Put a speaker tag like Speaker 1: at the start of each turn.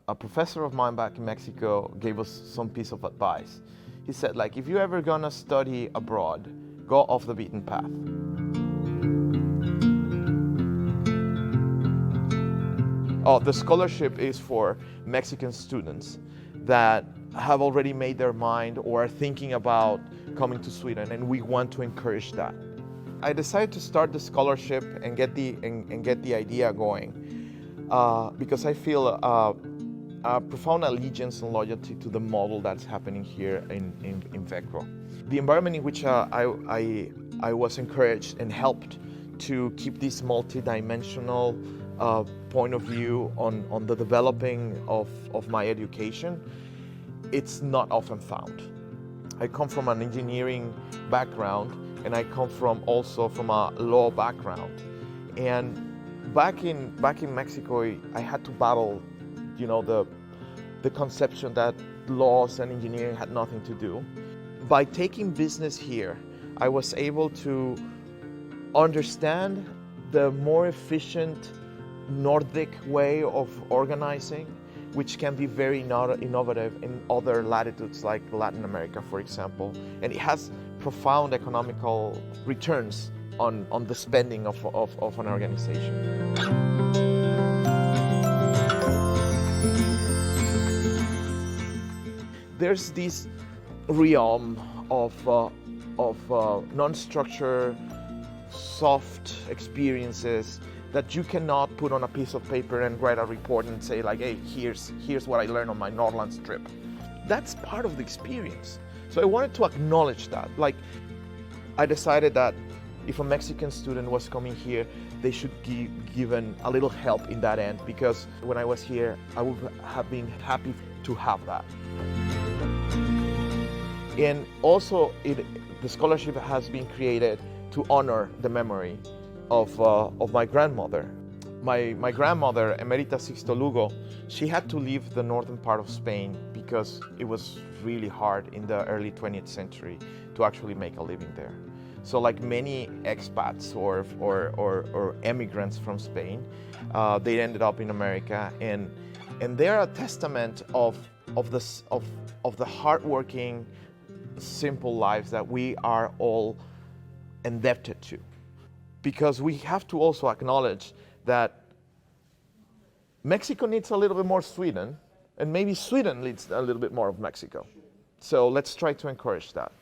Speaker 1: a professor of mine back in Mexico gave us some piece of advice. He said, like, if you're ever gonna study abroad, go off the beaten path. The scholarship is for Mexican students that have already made their mind or are thinking about coming to Sweden, and we want to encourage that. I decided to start the scholarship and get the idea going because I feel a profound allegiance and loyalty to the model that's happening here in VECRO. The environment in which I was encouraged and helped to keep this multi-dimensional point of view on the developing of my education, it's not often found. I come from an engineering background, and I come also from a law background. And back in Mexico, I had to battle, the conception that laws and engineering had nothing to do. By taking business here, I was able to understand the more efficient Nordic way of organizing, which can be very innovative in other latitudes like Latin America, for example. And it has profound economical returns on the spending of an organization. There's this realm of non-structured, soft experiences that you cannot put on a piece of paper and write a report and say like, hey, here's what I learned on my Norrlands trip. That's part of the experience. So I wanted to acknowledge that. Like, I decided that if a Mexican student was coming here, they should be given a little help in that end, because when I was here, I would have been happy to have that. And also, the scholarship has been created to honor the memory of my grandmother. My grandmother, Emerita Sixto Lugo, she had to leave the northern part of Spain because it was really hard in the early 20th century to actually make a living there. So like many expats or emigrants from Spain, they ended up in America, and they're a testament of the hardworking, simple lives that we are all indebted to. Because we have to also acknowledge that Mexico needs a little bit more Sweden, and maybe Sweden needs a little bit more of Mexico. So let's try to encourage that.